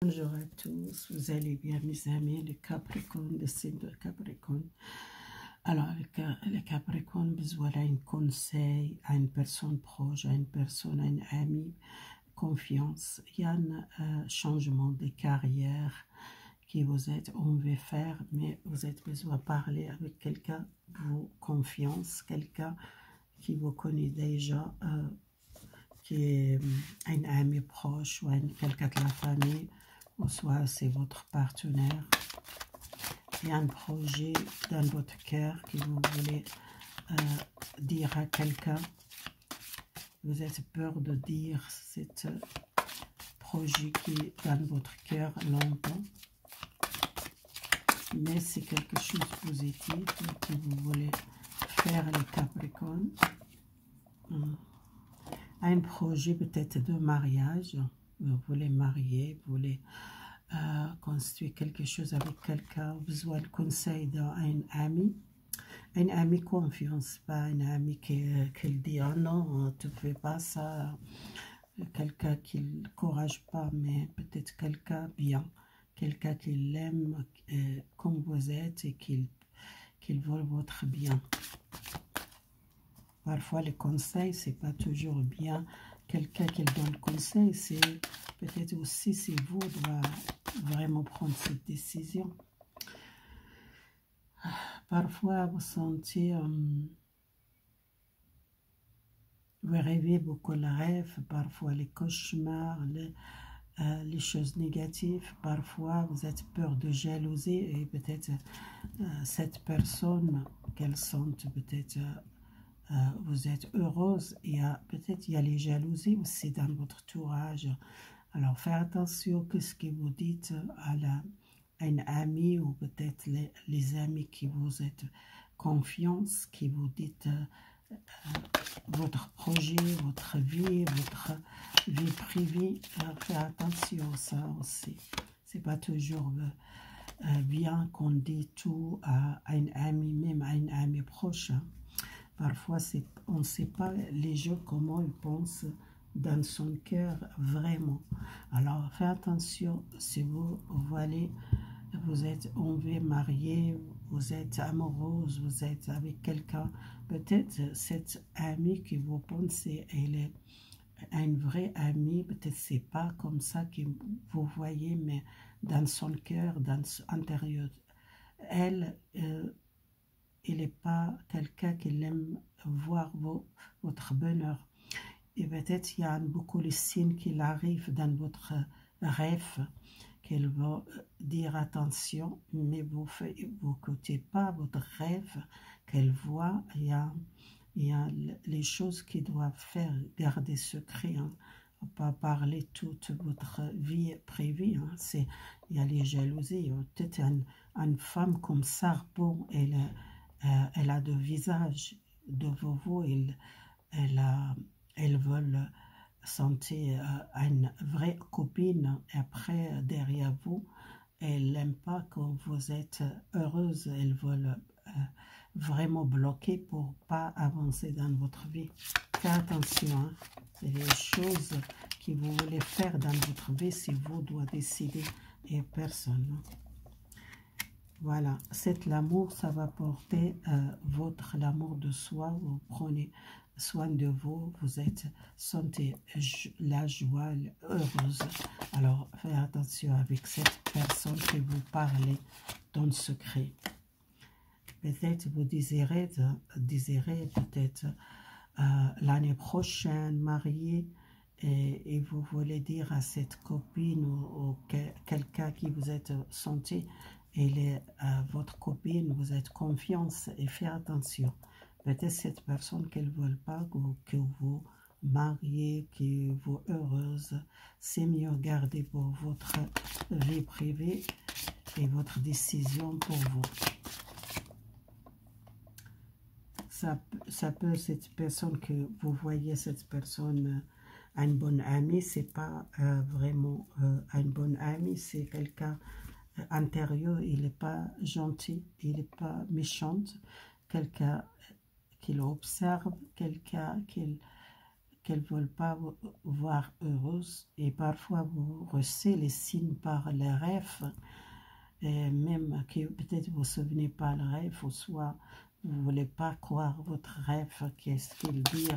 Bonjour à tous, vous allez bien mes amis, les Capricornes, le signe de Capricorne. Alors les Capricornes, besoin d'un conseil à une personne proche, à une personne, à un ami, confiance. Il y a un changement de carrière qui vous êtes, on veut faire, mais vous êtes besoin de parler avec quelqu'un de vos confiance, quelqu'un qui vous connaît déjà, qui est un ami proche ou quelqu'un de la famille, ou soit c'est votre partenaire. Il y a un projet dans votre cœur que vous voulez dire à quelqu'un. Vous avez peur de dire ce projet qui est dans votre cœur longtemps. Mais c'est quelque chose de positif que vous voulez faire les Capricornes. Un projet peut-être de mariage. Vous voulez marier, vous voulez construire quelque chose avec quelqu'un, besoin de conseil d'un ami. Un ami confiance, pas un ami qui dit oh non, tu ne fais pas ça. Quelqu'un qui ne l'encourage pas, mais peut-être quelqu'un bien, quelqu'un qui l'aime comme vous êtes et qu'il veut votre bien. Parfois, les conseils, ce n'est pas toujours bien. Quelqu'un qui donne conseil, c'est peut-être aussi si vous devez vraiment prendre cette décision. Parfois, vous sentez, vous rêvez beaucoup le rêve, parfois les cauchemars, les choses négatives. Parfois, vous êtes peur de jalousie et peut-être cette personne qu'elle sente peut-être... vous êtes heureuse, et peut-être il y a les jalousies aussi dans votre entourage. Alors faites attention à ce que vous dites à un ami ou peut-être les amis qui vous êtes confiance, qui vous dites votre projet, votre vie privée. Faites attention à ça aussi. C'est pas toujours bien qu'on dit tout à un ami, même à un ami proche. Parfois, on ne sait pas les gens comment ils pensent dans son cœur vraiment. Alors, faites attention si on veut marier, vous êtes amoureuse, vous êtes avec quelqu'un. Peut-être cet ami que vous pensez, elle est un vrai ami. Peut-être c'est pas comme ça que vous voyez, mais dans son cœur, dans son intérieur, elle n'est pas quelqu'un qui aime voir votre bonheur. Et peut-être il y a beaucoup de signes qui arrivent dans votre rêve, qu'elle va dire attention, mais vous n'écoutez pas votre rêve qu'elle voit. Il y a les choses qui doivent faire garder secret. Hein. On ne peut pas parler toute votre vie privée. Hein. Il y a les jalousies. Peut-être une femme comme Sarpon, elle a deux visages devant vous, elles veulent sentir une vraie copine, et après, derrière vous, elles n'aiment pas quand vous êtes heureuse, elles veulent vraiment bloquer pour ne pas avancer dans votre vie. Faites attention, hein. C'est les choses que vous voulez faire dans votre vie, si vous devez décider et personne. Voilà, c'est l'amour, ça va porter l'amour de soi. Vous prenez soin de vous, vous êtes sentez la joie, heureuse. Alors, faites attention avec cette personne que vous parlez dans le secret. Peut-être vous désirez peut-être l'année prochaine marier, et vous voulez dire à cette copine ou quelqu'un qui vous êtes senti, elle est votre copine, vous êtes confiance, et faites attention. Peut-être cette personne qu'elle ne veut pas que vous mariez, que vous heureuse, c'est mieux garder pour votre vie privée et votre décision pour vous. Ça peut, cette personne que vous voyez, cette personne, une bonne amie, c'est pas vraiment une bonne amie, c'est quelqu'un intérieur, il n'est pas gentil, il n'est pas méchant, quelqu'un qui l'observe, quelqu'un qu'elles ne veulent pas vous voir heureuse. Et parfois, vous recevez les signes par les rêves, et même que peut-être vous ne vous souvenez pas le rêve, ou soit vous ne voulez pas croire votre rêve, qu'est-ce qu'il dit.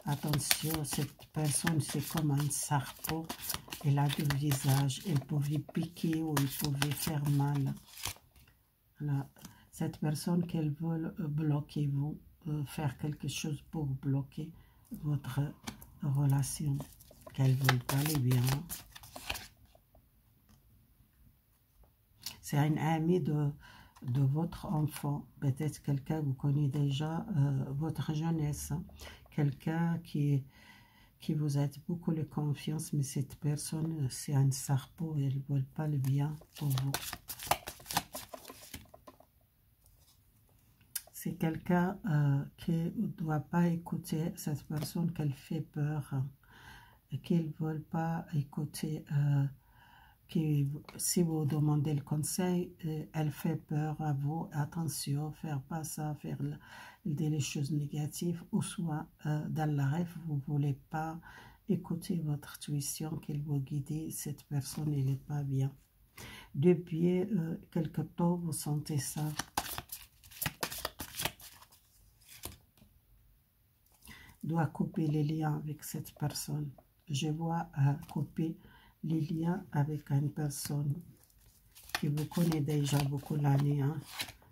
Attention, cette personne, c'est comme un serpent, elle a deux visages, elle pouvait piquer ou elle pouvait faire mal. Voilà. Cette personne qu'elle veut bloquer vous, faire quelque chose pour bloquer votre relation, qu'elle ne veut pas aller bien. C'est un ami de votre enfant, peut-être quelqu'un vous connaît déjà, votre jeunesse, hein. Quelqu'un qui vous aide beaucoup de confiance, mais cette personne, c'est un serpent, elle ne veut pas le bien pour vous. C'est quelqu'un qui ne doit pas écouter cette personne qu'elle fait peur, hein, et qu'il ne veut pas écouter. Si vous demandez le conseil, elle fait peur à vous. Attention, faire pas ça, faire les choses négatives, ou soit dans le rêve, vous ne voulez pas écouter votre intuition, qu'elle vous guide. Cette personne, elle n'est pas bien. Depuis quelque temps, vous sentez ça. Doit couper les liens avec cette personne. Je vois couper les liens avec une personne qui vous connaît déjà beaucoup l'année. Hein.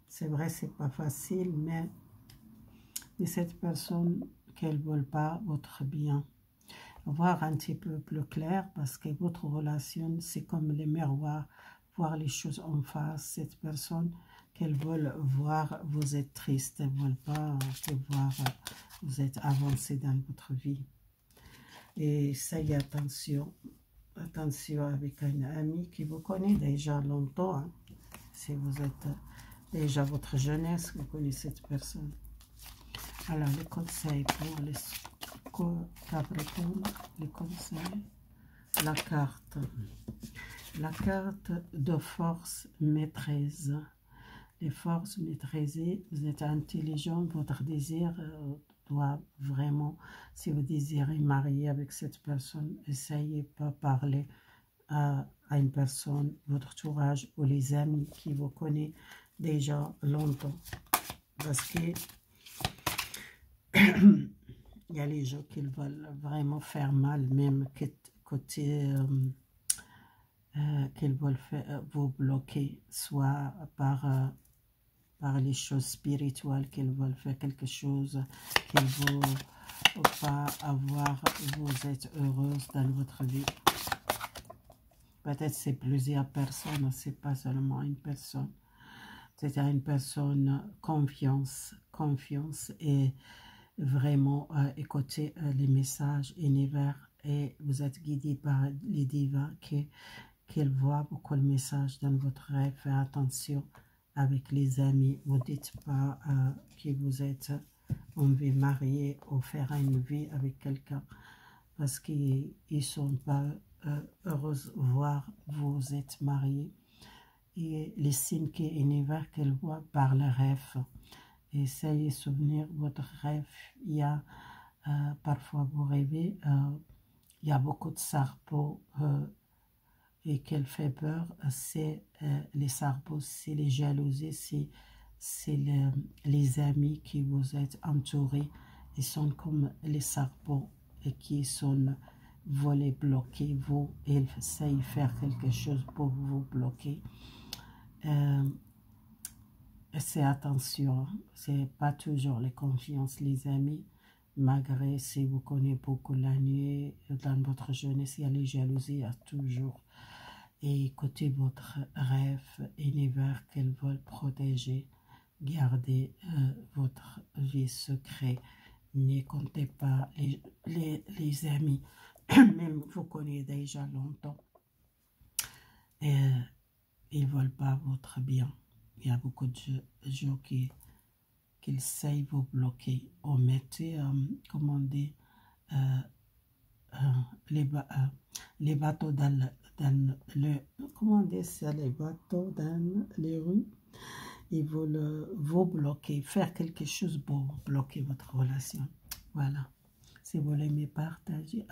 C'est vrai, c'est pas facile, mais cette personne qu'elle ne veut pas votre bien. Voir un petit peu plus clair, parce que votre relation, c'est comme les miroirs, voir les choses en face. Cette personne qu'elle veut voir, vous êtes triste, elle ne veut pas voir vous êtes avancé dans votre vie. Et ça y est, attention. Attention avec un ami qui vous connaît déjà longtemps. Hein. Si vous êtes déjà votre jeunesse, vous connaissez cette personne. Alors, le conseil pour les Capricornes, les conseils, la carte. La carte de force maîtrise. Les forces maîtrisées, vous êtes intelligent, votre désir doit vraiment, si vous désirez marier avec cette personne, essayez pas parler à une personne, votre entourage ou les amis qui vous connaissent déjà longtemps. Parce que il y a les gens qui veulent vraiment faire mal, même côté qu'ils veulent vous bloquer, soit par les choses spirituelles, qu'ils veulent faire quelque chose, qu'ils ne veulent pas avoir, vous êtes heureuse dans votre vie. Peut-être c'est plusieurs personnes, c'est pas seulement une personne. C'est une personne confiance et vraiment écouter les messages univers, et vous êtes guidé par les divins qu'ils voient beaucoup de messages dans votre rêve. Faites attention avec les amis, vous ne dites pas que vous êtes envie de marier ou faire une vie avec quelqu'un, parce qu'ils ne sont pas heureux de voir vous êtes marié. Et les signes que l'univers qu'elle voit par le rêve. Essayez de souvenir votre rêve. Il y a parfois vous rêvez, il y a beaucoup de serpents et qu'elle fait peur. C'est les serpents, c'est les jalousies, c'est les amis qui vous êtes entourés. Ils sont comme les serpents et qui sont volés, bloqués. Vous, ils essayent de faire quelque chose pour vous bloquer. C'est attention, c'est pas toujours les confiances, les amis, malgré si vous connaissez beaucoup la nuit, dans votre jeunesse, il y a les jalousies, il y a toujours. Et écoutez votre rêve, univers qu'elles veulent protéger, gardez votre vie secrète, ne comptez pas les amis, même vous connaissez déjà longtemps, et ils ne veulent pas votre bien. Il y a beaucoup de gens qui essayent de vous bloquer. On mettait, comment dire, les bateaux dans le... Comment dire ça, les bateaux dans les rues. Ils veulent vous bloquer, faire quelque chose pour bloquer votre relation. Voilà. Si vous l'aimez, partagez.